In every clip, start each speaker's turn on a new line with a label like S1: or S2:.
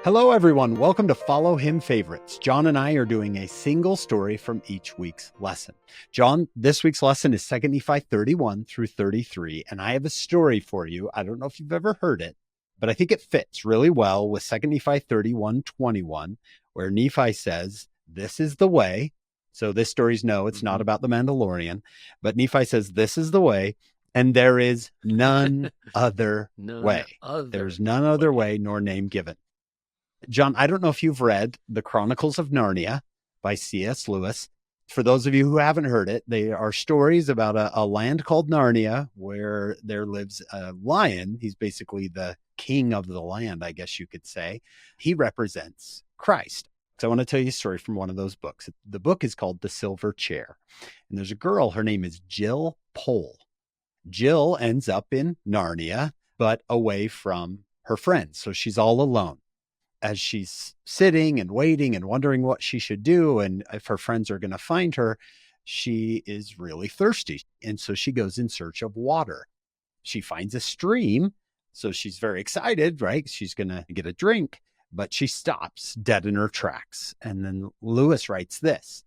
S1: Hello, everyone. Welcome to Follow Him Favorites. John and I are doing a single story from each week's lesson. John, this week's lesson is 2 Nephi 31 through 33, and I have a story for you. I don't know if you've ever heard it, but I think it fits really well with 2 Nephi 31:21, where Nephi says, "This is the way." So this story's it's not about the Mandalorian, but Nephi says, "This is the way, and there is none other way. There's none other way nor name given." John, I don't know if you've read The Chronicles of Narnia by C.S. Lewis. For those of you who haven't heard it, they are stories about a land called Narnia where there lives a lion. He's basically the king of the land, I guess you could say. He represents Christ. So I want to tell you a story from one of those books. The book is called The Silver Chair. And there's a girl, her name is Jill Pole. Jill ends up in Narnia, but away from her friends. So she's all alone. As she's sitting and waiting and wondering what she should do and if her friends are going to find her, she is really thirsty. And so she goes in search of water. She finds a stream. So she's very excited, right? She's going to get a drink, but she stops dead in her tracks. And then Lewis writes this: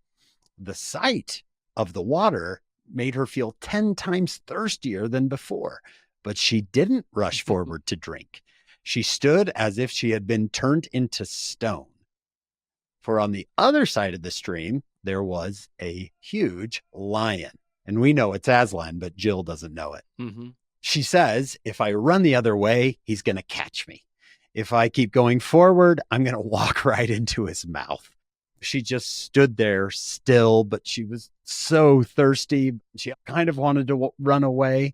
S1: the sight of the water made her feel 10 times thirstier than before, but she didn't rush forward to drink. She stood as if she had been turned into stone. For on the other side of the stream, there was a huge lion. And we know it's Aslan, but Jill doesn't know it. Mm-hmm. She says, if I run the other way, he's going to catch me. If I keep going forward, I'm going to walk right into his mouth. She just stood there still, but she was so thirsty. She kind of wanted to run away.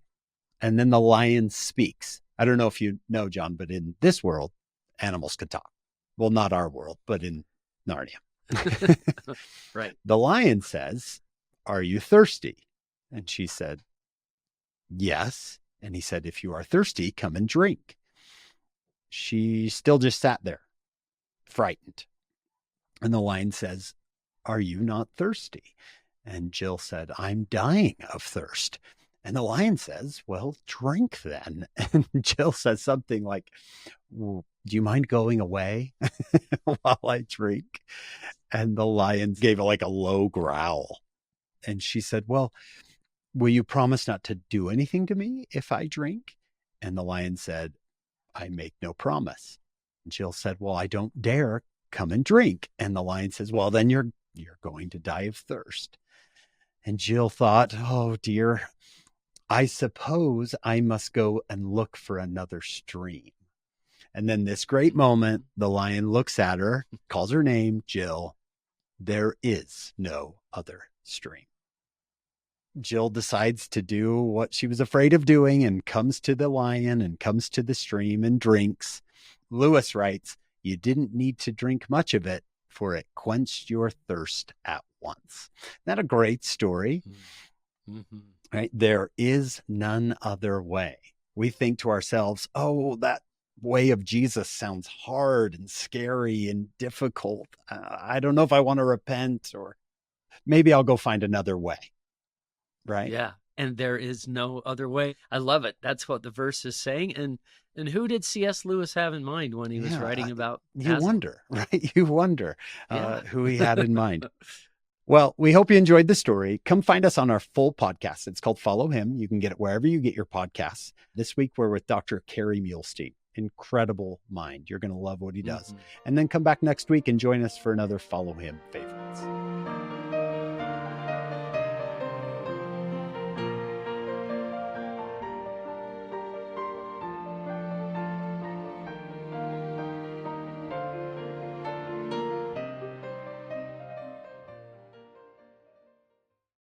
S1: And then the lion speaks. I don't know if you know, John, but in this world, animals can talk. Well, not our world, but in Narnia.
S2: Right.
S1: The lion says, "Are you thirsty?" And she said, "Yes." And he said, "If you are thirsty, come and drink." She still just sat there, frightened. And the lion says, "Are you not thirsty?" And Jill said, "I'm dying of thirst." And the lion says, "Well, drink then." And Jill says something like, "Do you mind going away while I drink?" And the lion gave like a low growl. And she said, "Well, will you promise not to do anything to me if I drink?" And the lion said, "I make no promise." And Jill said, "Well, I don't dare. Come and drink." And the lion says, "Well, then you're going to die of thirst." And Jill thought, "Oh dear, I suppose I must go and look for another stream." And then this great moment, the lion looks at her, calls her name, Jill. There is no other stream. Jill decides to do what she was afraid of doing and comes to the lion and comes to the stream and drinks. Lewis writes, "You didn't need to drink much of it, for it quenched your thirst at once." Isn't that a great story? Mm-hmm. Right? There is none other way. We think to ourselves, oh, that way of Jesus sounds hard and scary and difficult. I don't know if I want to repent, or maybe I'll go find another way. Right?
S2: Yeah. And there is no other way. I love it. That's what the verse is saying. And who did C.S. Lewis have in mind when he was writing about
S1: You wonder, right? You wonder who he had in mind. Well, we hope you enjoyed the story. Come find us on our full podcast. It's called Follow Him. You can get it wherever you get your podcasts. This week, we're with Dr. Kerry Muhlestein. Incredible mind. You're going to love what he does. Mm-hmm. And then come back next week and join us for another Follow Him favorite.